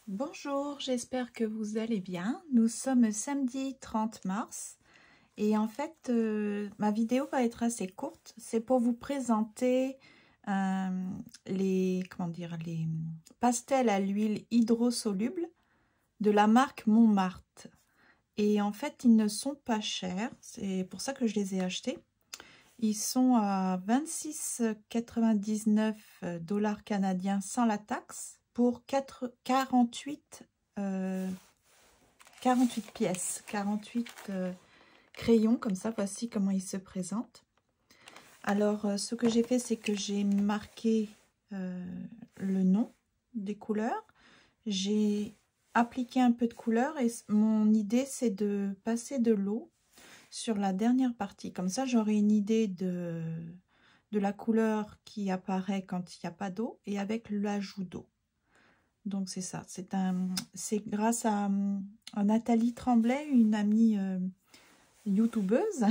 Bonjour, j'espère que vous allez bien. Nous sommes samedi 30 mars et en fait, ma vidéo va être assez courte. C'est pour vous présenter les pastels à l'huile hydrosoluble de la marque Montmartre. Et en fait, ils ne sont pas chers. C'est pour ça que je les ai achetés. Ils sont à 26,99 $ canadiens sans la taxe pour 48 pièces, 48 crayons, comme ça. Voici comment ils se présentent. Alors, ce que j'ai fait, c'est que j'ai marqué le nom des couleurs. J'ai appliqué un peu de couleur et mon idée, c'est de passer de l'eau sur la dernière partie. Comme ça, j'aurai une idée de la couleur qui apparaît quand il n'y a pas d'eau et avec l'ajout d'eau. Donc, c'est ça. C'est grâce à Nathalie Tremblay, une amie youtubeuse,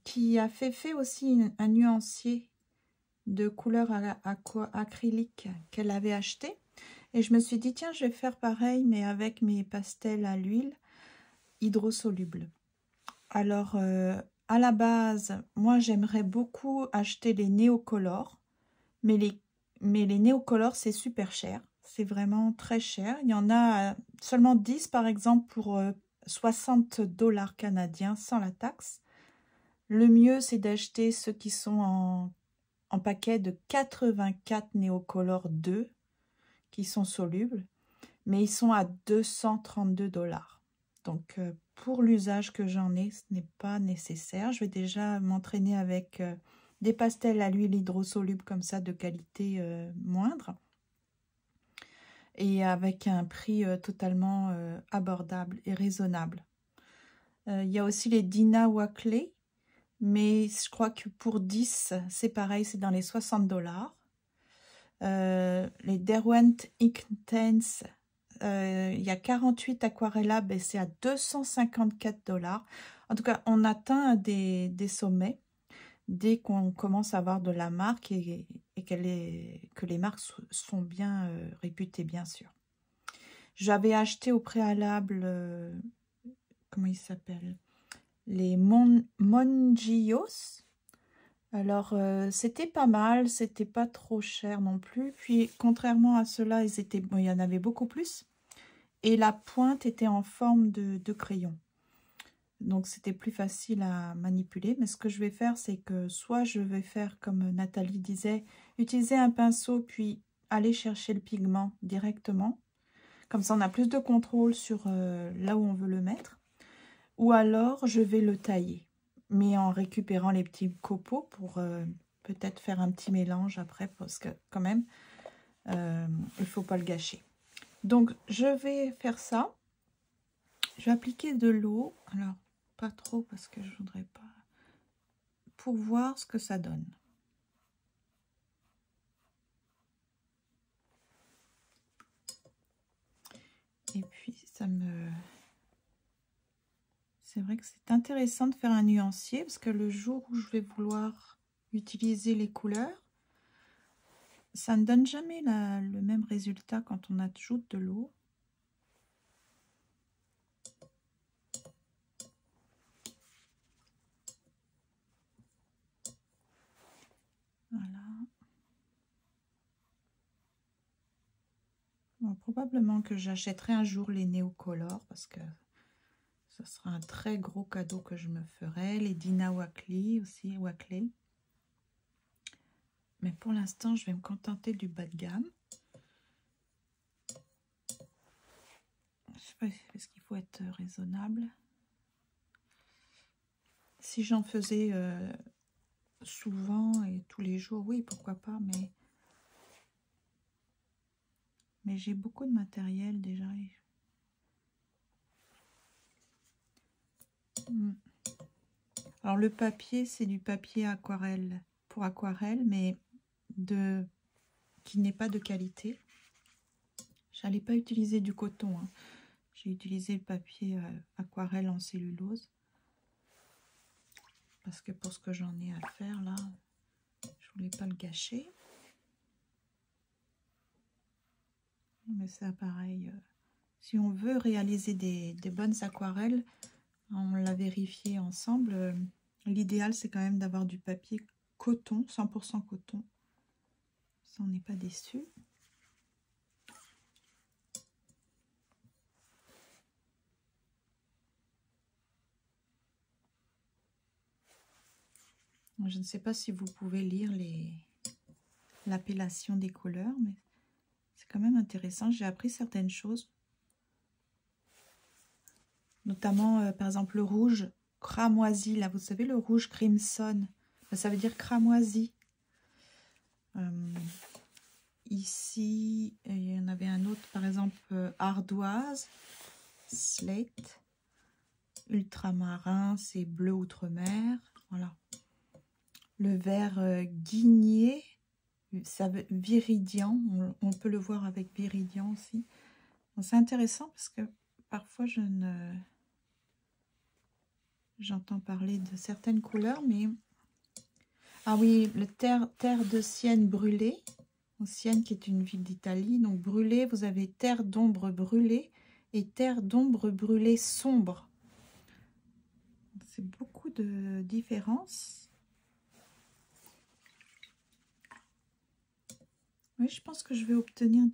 qui a fait aussi un nuancier de couleur acrylique qu'elle avait acheté. Et je me suis dit, tiens, je vais faire pareil, mais avec mes pastels à l'huile hydrosoluble. Alors, à la base, moi, j'aimerais beaucoup acheter les néocolores, mais les néocolores, c'est super cher. C'est vraiment très cher. Il y en a seulement 10, par exemple, pour 60 $ canadiens sans la taxe. Le mieux, c'est d'acheter ceux qui sont en paquet de 84 néocolores 2 qui sont solubles, mais ils sont à 232 $. Donc, pour l'usage que j'en ai, ce n'est pas nécessaire. Je vais déjà m'entraîner avec des pastels à l'huile hydrosoluble comme ça, de qualité moindre. Et avec un prix totalement abordable et raisonnable. Il y a aussi les Dina Wakley, mais je crois que pour 10, c'est pareil, c'est dans les 60 $. Les Derwent Intense, il y a 48 aquarellables et c'est à 254 $. En tout cas, on atteint des sommets dès qu'on commence à avoir de la marque et que les marques sont bien réputées, bien sûr. J'avais acheté au préalable, comment ils s'appellent, les Mongios. Alors, c'était pas mal, c'était pas trop cher non plus. Puis, contrairement à cela, il y en avait beaucoup plus. Et la pointe était en forme de crayon. Donc, c'était plus facile à manipuler. Mais ce que je vais faire, c'est que soit je vais faire comme Nathalie disait, utiliser un pinceau, puis aller chercher le pigment directement. Comme ça, on a plus de contrôle sur là où on veut le mettre. Ou alors, je vais le tailler. Mais en récupérant les petits copeaux pour peut-être faire un petit mélange après. Parce que quand même, il ne faut pas le gâcher. Donc, je vais faire ça. Je vais appliquer de l'eau. Alors, pas trop parce que je ne voudrais pas. Pour voir ce que ça donne. Et puis, c'est vrai que c'est intéressant de faire un nuancier parce que le jour où je vais vouloir utiliser les couleurs, ça ne donne jamais le même résultat quand on ajoute de l'eau. Voilà. Bon, probablement que j'achèterai un jour les néocolores parce que ce sera un très gros cadeau que je me ferai. Les Dina Wakley aussi, Wakley. Mais pour l'instant, je vais me contenter du bas de gamme. Je sais pas, est-ce qu'il faut être raisonnable? Si j'en faisais souvent et tous les jours, oui, pourquoi pas, mais j'ai beaucoup de matériel déjà. Alors le papier, c'est du papier aquarelle pour aquarelle, mais qui n'est pas de qualité. J'allais pas utiliser du coton, hein. J'ai utilisé le papier aquarelle en cellulose. Parce que pour ce que j'en ai à faire là, je voulais pas le gâcher. Mais c'est pareil. Si on veut réaliser des bonnes aquarelles, on l'a vérifié ensemble. L'idéal, c'est quand même d'avoir du papier coton, 100% coton. Ça, on n'est pas déçu. Je ne sais pas si vous pouvez lire l'appellation des couleurs, mais c'est quand même intéressant. J'ai appris certaines choses. Notamment, par exemple, le rouge cramoisi. Là, vous savez, le rouge crimson. Ça veut dire cramoisi. Ici, il y en avait un autre, par exemple, ardoise, slate. Ultramarin, c'est bleu outre-mer. Voilà. Le vert guigné, ça veut viridien. On peut le voir avec viridien aussi. C'est intéressant parce que parfois j'entends parler de certaines couleurs, mais ah oui, le terre de Sienne brûlée. Sienne qui est une ville d'Italie. Donc brûlée, vous avez terre d'ombre brûlée et terre d'ombre brûlée sombre. C'est beaucoup de différences. Oui, je pense que je vais obtenir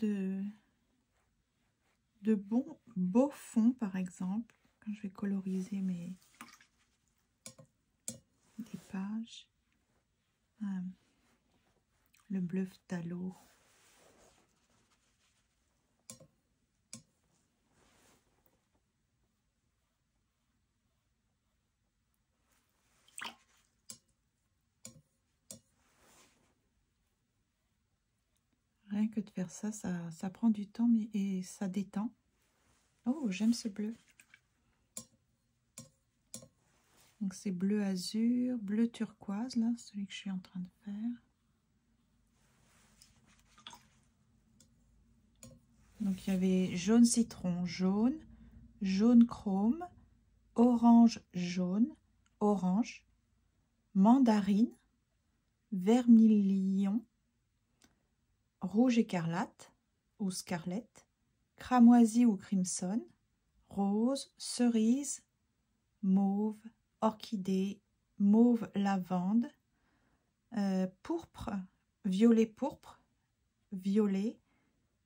de beaux fonds, par exemple, quand je vais coloriser des pages. Le bleu phthalo. Rien que de faire ça, ça prend du temps et ça détend. Oh, j'aime ce bleu. Donc c'est bleu azur, bleu turquoise, là, celui que je suis en train de faire. Donc il y avait jaune citron, jaune, jaune chrome, orange jaune, orange, mandarine, vermilion, rouge écarlate ou scarlett, cramoisi ou crimson, rose, cerise, mauve, orchidée, mauve lavande, pourpre, violet pourpre, violet,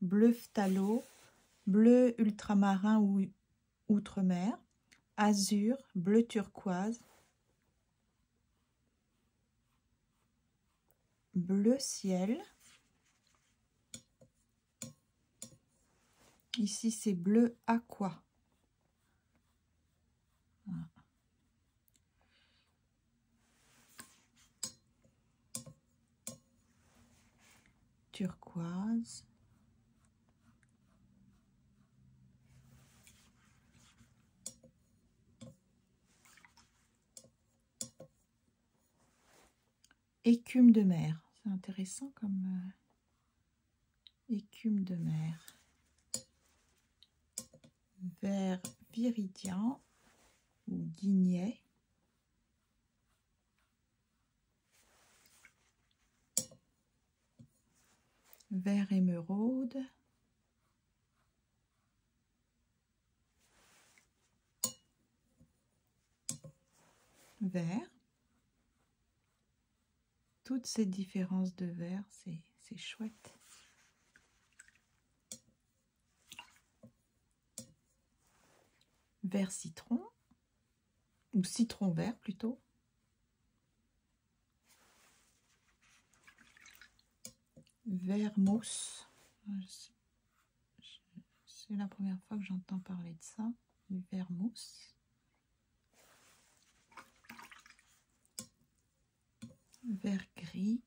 bleu phthalo, bleu ultramarin ou outre-mer, azur, bleu turquoise, bleu ciel. Ici, c'est bleu aqua. Voilà. Turquoise. Écume de mer. C'est intéressant comme écume de mer. Vert viridien ou guignet. Vert émeraude. Vert. Toutes ces différences de vert, c'est chouette. Vert citron, ou citron vert plutôt. Vert mousse. C'est la première fois que j'entends parler de ça, du vert mousse. Vert gris.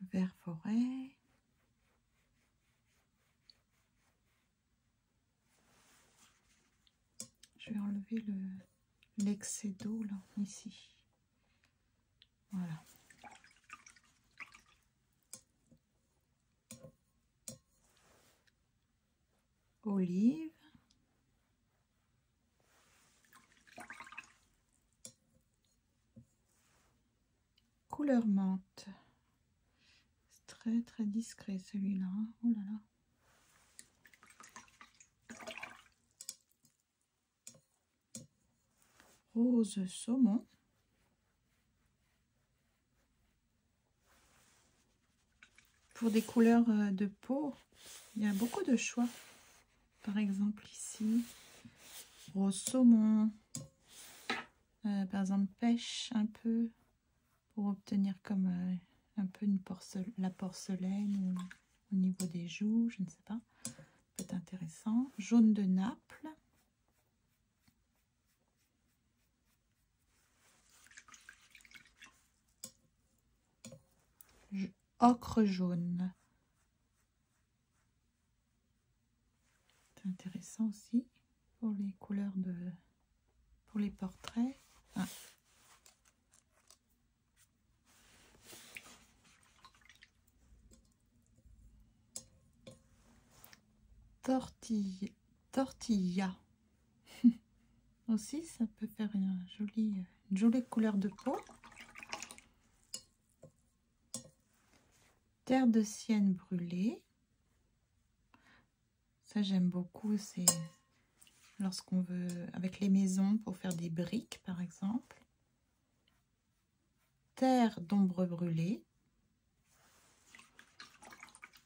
Vert forêt. Je vais enlever l'excès d'eau là, ici. Voilà. Olive. couleur menthe. C'est très très discret celui-là. Hein. Oh là là. Rose saumon. Pour des couleurs de peau, il y a beaucoup de choix. Par exemple ici, rose saumon. Par exemple pêche un peu pour obtenir comme un peu la porcelaine ou au niveau des joues, je ne sais pas. Ça peut être intéressant. Jaune de Naples. Ocre jaune. C'est intéressant aussi pour les couleurs pour les portraits. Ah. Tortilla. Aussi, ça peut faire une jolie couleur de peau. Terre de sienne brûlée. Ça, j'aime beaucoup. C'est lorsqu'on veut, avec les maisons, pour faire des briques, par exemple. Terre d'ombre brûlée.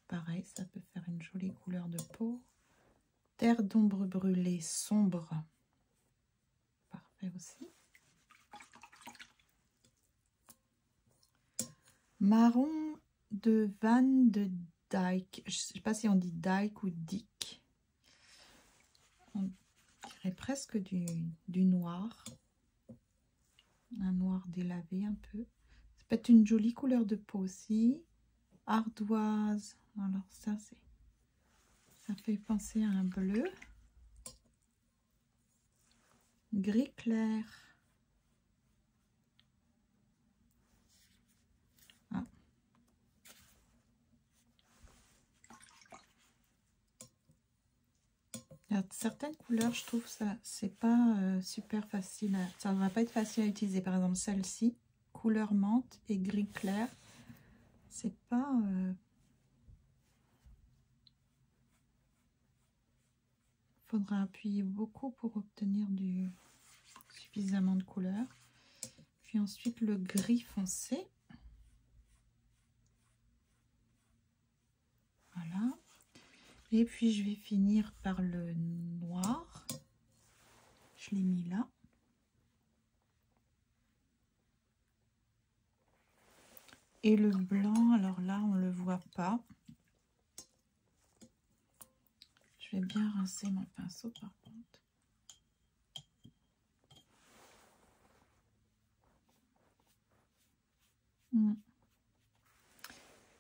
Pareil, ça peut faire une jolie couleur de peau. Terre d'ombre brûlée sombre. Parfait aussi. Marron de Van de Dyck. Je ne sais pas si on dit Dyck ou Dick. On dirait presque du noir. Un noir délavé un peu. Ça peut être une jolie couleur de peau aussi. Ardoise. Alors ça fait penser à un bleu. Gris clair. Ah. Il y a certaines couleurs, je trouve ça c'est pas super facile. Ça ne va pas être facile à utiliser. Par exemple celle-ci, couleur menthe et gris clair. C'est pas faudra appuyer beaucoup pour obtenir suffisamment de couleurs. Puis ensuite le gris foncé. Voilà. Et puis je vais finir par le noir. Je l'ai mis là. Et le blanc, alors là on le voit pas. Je vais bien rincer mon pinceau par contre.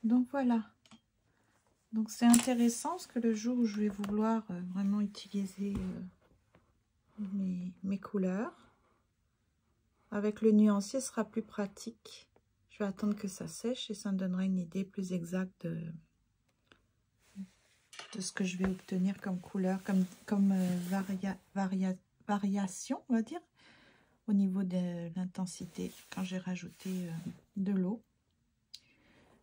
Donc voilà. Donc c'est intéressant parce que le jour où je vais vouloir vraiment utiliser mes couleurs, avec le nuancier, ce sera plus pratique. Je vais attendre que ça sèche et ça me donnera une idée plus exacte de ce que je vais obtenir comme couleur, comme variation, on va dire, au niveau de l'intensité quand j'ai rajouté de l'eau.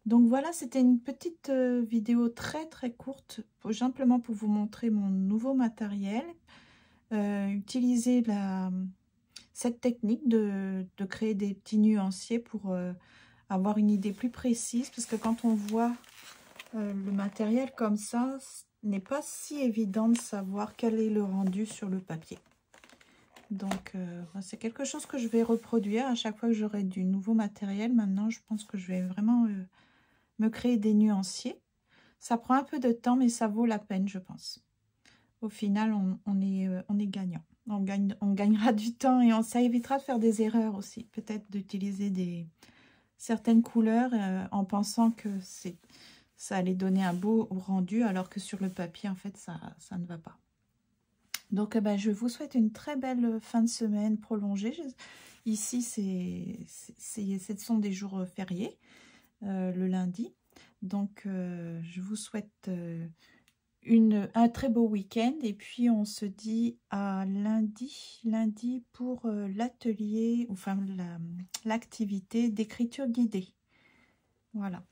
Donc voilà, c'était une petite vidéo très très courte, simplement pour vous montrer mon nouveau matériel. Utiliser cette technique de créer des petits nuanciers pour avoir une idée plus précise, parce que quand on voit le matériel comme ça, ce n'est pas si évident de savoir quel est le rendu sur le papier. Donc c'est quelque chose que je vais reproduire à chaque fois que j'aurai du nouveau matériel. Maintenant, je pense que je vais vraiment me créer des nuanciers. Ça prend un peu de temps, mais ça vaut la peine, je pense. Au final, on est gagnant. On gagnera du temps et ça évitera de faire des erreurs aussi. Peut-être d'utiliser certaines couleurs en pensant que ça allait donner un beau rendu, alors que sur le papier, en fait, ça ne va pas. Donc, je vous souhaite une très belle fin de semaine prolongée. Ici, ce sont des jours fériés, le lundi. Donc, je vous souhaite un très beau week-end. Et puis, on se dit à lundi pour l'atelier, enfin l'activité d'écriture guidée. Voilà.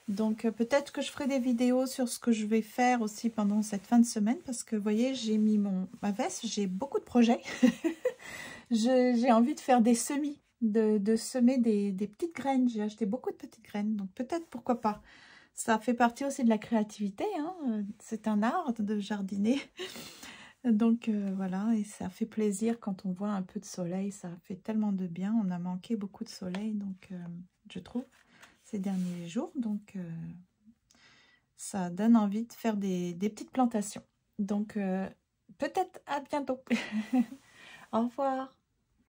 Donc, peut-être que je ferai des vidéos sur ce que je vais faire aussi pendant cette fin de semaine. Parce que, vous voyez, j'ai mis ma veste, j'ai beaucoup de projets. J'ai envie de faire des semis, de semer des petites graines. J'ai acheté beaucoup de petites graines, donc peut-être, pourquoi pas. Ça fait partie aussi de la créativité, hein. C'est un art de jardiner. Donc voilà, et ça fait plaisir quand on voit un peu de soleil, ça fait tellement de bien. On a manqué beaucoup de soleil, donc je trouve, ces derniers jours. Donc ça donne envie de faire des petites plantations. Donc peut-être à bientôt. Au revoir.